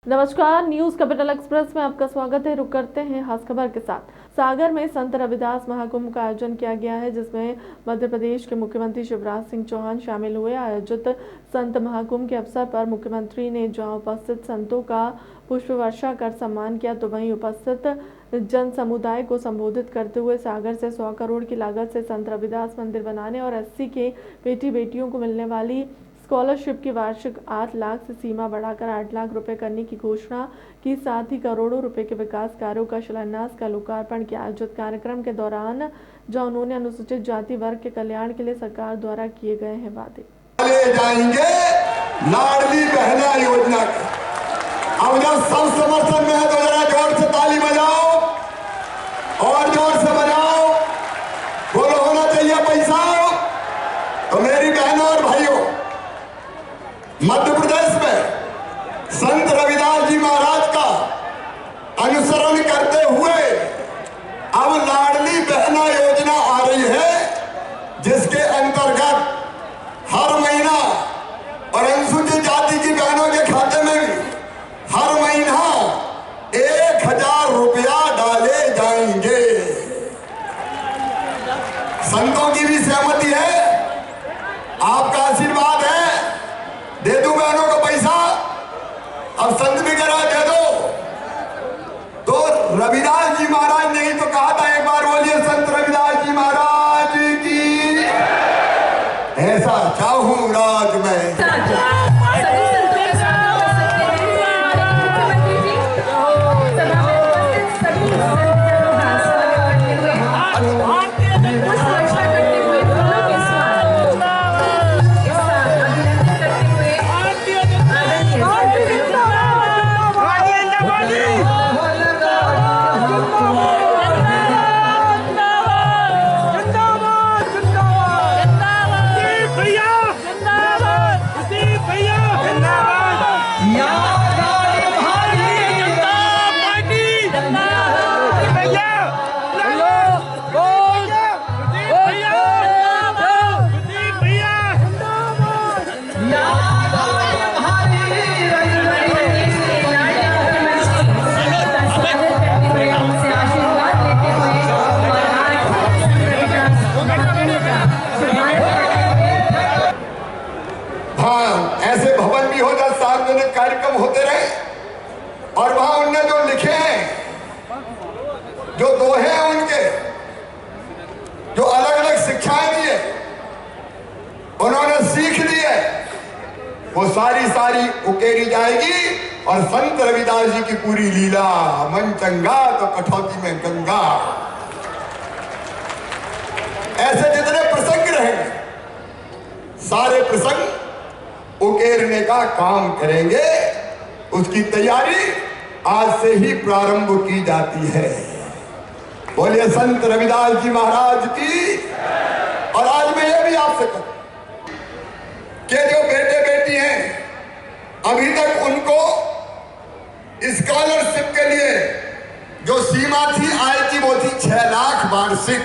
नमस्कार, news capital express में आपका स्वागत है। रुक करते हैं खास खबर के साथ। सागर में संत रविदास महाकुंभ का आयोजन किया गया है, जिसमें मध्य प्रदेश के मुख्यमंत्री शिवराज सिंह चौहान शामिल हुए। आयोजित संत महाकुंभ के अवसर पर मुख्यमंत्री ने जहां उपस्थित संतों का पुष्प वर्षा कर सम्मान किया, तो वहीं उपस्थित जन समुदाय को संबोधित करते हुए सागर से 100 करोड़ की लागत से संत रविदास मंदिर बनाने और 80 के बेटी बेटियों को मिलने वाली स्कॉलरशिप की वार्षिक 8 लाख से सीमा बढ़ाकर 8 लाख रुपए करने की घोषणा की। साथ ही करोड़ों रुपए के विकास कार्यों का शिलान्यास का लोकार्पण किया। आयोजित कार्यक्रम के दौरान जहां उन्होंने अनुसूचित जाति वर्ग के कल्याण के लिए सरकार द्वारा किए गए हैं वादे जाएंगे। लाडली बहना योजना अब जब सब समर्थन में है तो जरा जोर से ताली बजाओ और जोर से बजाओ। बोलो होना चाहिए पैसा। तो मेरी बहनों और भाइयों, मध्य प्रदेश में संत रविदास जी महाराज का अनुसरण करते हुए अब लाडली बहना योजना आ रही है, जिसके अंतर्गत हर महीना और अनुसूचित जाति की बहनों के खाते में भी हर महीना 1000 रुपया डाले जाएंगे। संतों की भी सहमति है, आपका आशीर्वाद है। दे दूं बहनों को पैसा। अब संत भी करा दे दो। तो रविदास जी महाराज ने ही तो कहा था, एक बार बोलिए संत रविदास जी महाराज की। ऐसा चाहूं राज में। ऐसे भवन भी हो जहाँ सार्वजनिक कार्यक्रम होते रहे और वहां उनने जो लिखे हैं, जो दोहे हैं उनके, जो अलग अलग शिक्षाएं दी है, उन्होंने सीख दी है, वो सारी उकेरी जाएगी। और संत रविदास जी की पूरी लीला, मन चंगा तो कठौती में गंगा, ऐसे जितने प्रसंग रहेंगे सारे प्रसंग उकेरने का काम करेंगे। उसकी तैयारी आज से ही प्रारंभ की जाती है। बोलिए संत रविदास जी महाराज की। और आज मैं ये भी आपसे कहूं कि जो बेटे बेटी हैं, अभी तक उनको स्कॉलरशिप के लिए जो सीमा थी आय की, वो थी 6 लाख वार्षिक,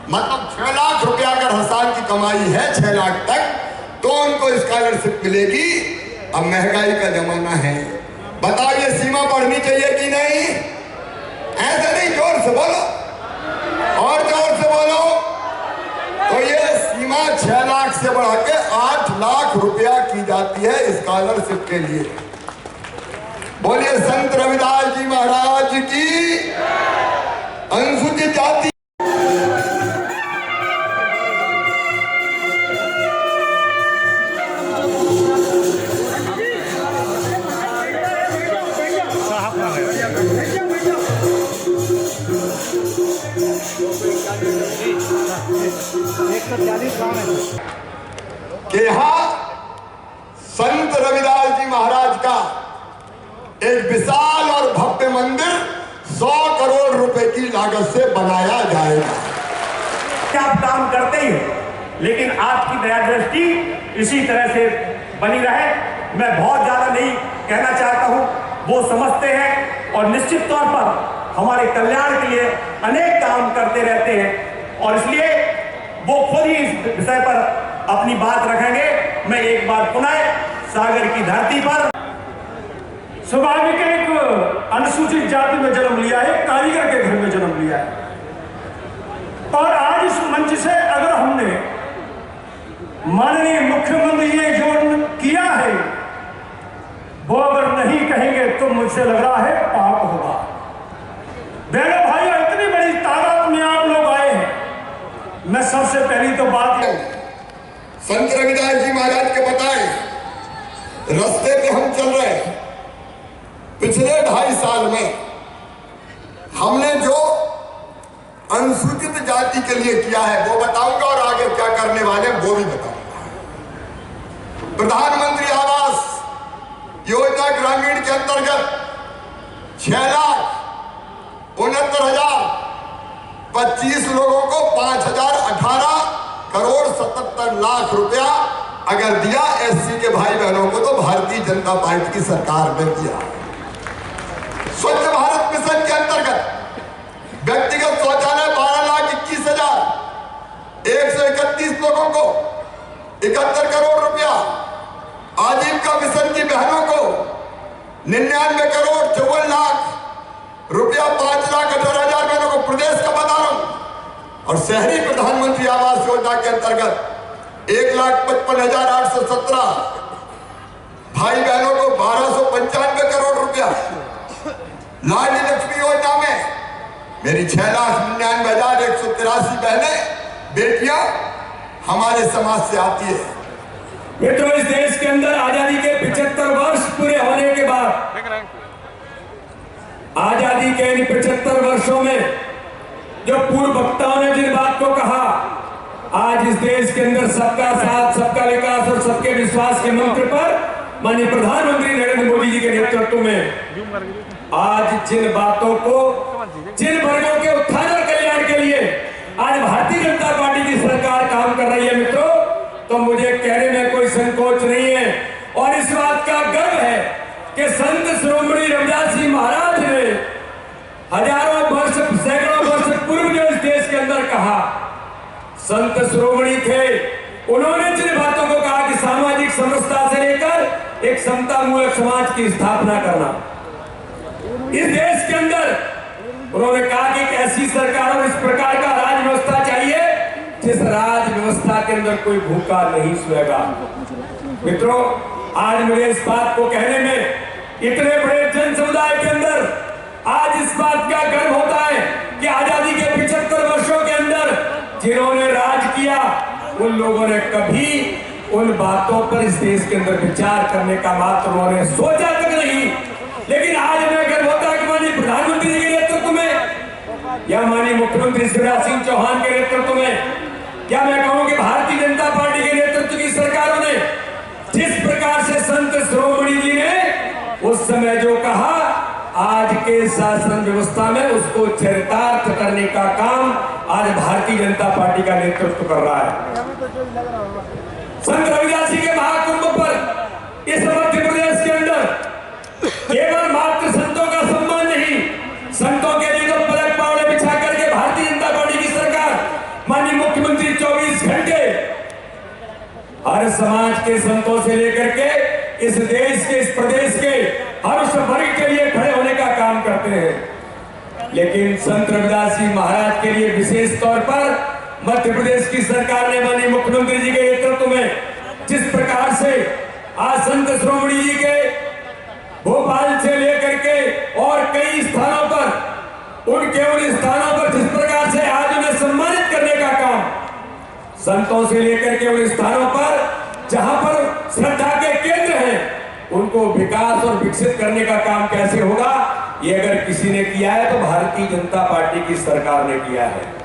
मतलब 6 लाख रुपया अगर हर साल की कमाई है 6 लाख तक तो उनको स्कॉलरशिप मिलेगी। अब महंगाई का जमाना है, बताओ ये सीमा बढ़नी चाहिए कि नहीं? ऐसे नहीं, जोर से बोलो और जोर से बोलो। तो ये सीमा 6 लाख से बढ़ा के 8 लाख रुपया की जाती है स्कॉलरशिप के लिए। बोलिए संत रविदास जी महाराज की। अनुसूचित जाति कि यहाँ संत रविदास जी महाराज का एक विशाल और भव्य मंदिर 100 करोड़ रुपए की लागत से बनाया जाएगा। आप काम करते ही, लेकिन आपकी दया दृष्टि इसी तरह से बनी रहे। मैं बहुत ज्यादा नहीं कहना चाहता हूँ, वो समझते हैं और निश्चित तौर पर हमारे कल्याण के लिए अनेक काम करते रहते हैं और इसलिए वो खुद ही इस विषय पर अपनी बात रखेंगे। मैं एक बार पुनः सागर की धरती पर स्वाभाविक एक अनुसूचित जाति में जन्म लिया है, कारीगर के घर में जन्म लिया है। और आज इस मंच से अगर हमने माननीय मुख्यमंत्री ने जो किया है वो अगर नहीं कहेंगे तो मुझसे लग रहा है पाप होगा। बहनों भाइयों, इतनी बड़ी तादाद में आप लोग आए हैं। मैं सबसे पहली तो बात संत रविदास जी महाराज के बताए रास्ते पे हम चल रहे हैं। पिछले 2.5 साल में हमने जो अनुसूचित जाति के लिए किया है वो बताऊंगा, और आगे क्या करने वाले हैं वो भी बताऊंगा। प्रधानमंत्री आवास योजना ग्रामीण के अंतर्गत 6,69,025 लोगों को 5,018 करोड़ 77 लाख रुपया अगर दिया एससी के भाई बहनों को तो भारतीय जनता पार्टी की सरकार ने दिया। स्वच्छ भारत मिशन के अंतर्गत व्यक्तिगत शौचालय 12,21,131 लोगों को 71 करोड़ रुपया, आजीविका मिशन की बहनों को 99 करोड़ 54 लाख रुपया, 5,18,000 बहनों को प्रदेश का बता रहा हूं। और शहरी प्रधानमंत्री आवास योजना के अंतर्गत 1,55,817 भाई बहनों को 1,295 करोड़ रुपया। लाडली लक्ष्मी योजना में मेरी 6,99,183 बहनें बेटियां हमारे समाज से आती है। मित्रों, इस देश के अंदर आजादी के 75 वर्ष पूरे होने के बाद, आजादी के इन 75 वर्षों में जो पूर्व वक्ताओं ने जिन बात को कहा, आज इस देश के अंदर सबका साथ, सबका विकास और सबके विश्वास के मंत्र पर माननीय प्रधानमंत्री नरेंद्र मोदी जी के नेतृत्व में आज जिन बातों को, जिन वर्गों के उत्थान और कल्याण के लिए आज भारतीय जनता पार्टी की सरकार काम कर रही है मित्रों, तो मुझे कहने में कोई संकोच नहीं है। और इस बात का गर्व है कि संत शिरोमणि रविदास जी महाराज ने हजारों वर्ष, सैकड़ों वर्ष पूर्व जो इस देश के अंदर कहा, संत शिरोमणि थे, उन्होंने जिन बातों को कहा कि सामाजिक समरसता से लेकर एक समता मूलक समाज की स्थापना करना, इस देश के अंदर उन्होंने कहा कि एक ऐसी सरकार और इस प्रकार का राज व्यवस्था चाहिए जिस राज व्यवस्था के अंदर कोई भूखा नहीं सोएगा। मित्रों, आज मुझे इस बात को कहने में, इतने बड़े जन समुदाय के अंदर आज इस बात का गर्व होता है कि आजादी के 75 वर्षों के अंदर जिन्होंने राज किया, उन लोगों ने कभी उन बातों पर इस देश के अंदर विचार करने का मात्र उन्होंने सोचा तक नहीं। लेकिन आज हमें गर्व होता है कि माननीय प्रधानमंत्री जी के नेतृत्व में या माननीय मुख्यमंत्री शिवराज सिंह चौहान के नेतृत्व में, क्या मैं कहूं कि भारतीय जनता पार्टी के नेतृत्व की सरकारों ने जिस प्रकार से संत शिरोमणि जी ने उस समय जो कहा, आज के शासन व्यवस्था में उसको चरितार्थ करने का काम आज भारतीय जनता पार्टी का नेतृत्व कर रहा है। संत रविदास जी के महाकुंभ पर इस मध्य प्रदेश के अंदर केवल मात्र संतों का सम्मान नहीं, संतों के लिए तो पलक पावड़े बिछा करके भारतीय जनता पार्टी की सरकार, माननीय मुख्यमंत्री 24 घंटे हर समाज के संतों से लेकर के इस देश के, इस प्रदेश के हर उस वर्ग के लिए खड़े होने का काम करते हैं। लेकिन संत रविदास जी महाराज के लिए विशेष तौर पर मध्य प्रदेश की सरकार ने माननीय मुख्यमंत्री जी के नेतृत्व में जिस प्रकार से आज संत शिरोमणि जी के भोपाल से लेकर के और कई स्थानों पर, उनके उन स्थानों पर जिस प्रकार से आज उन्हें सम्मानित करने का काम, संतों से लेकर के उन स्थानों पर जहां पर श्रद्धा के केंद्र हैं, उनको विकास और विकसित करने का काम कैसे होगा, ये अगर किसी ने किया है तो भारतीय जनता पार्टी की सरकार ने किया है।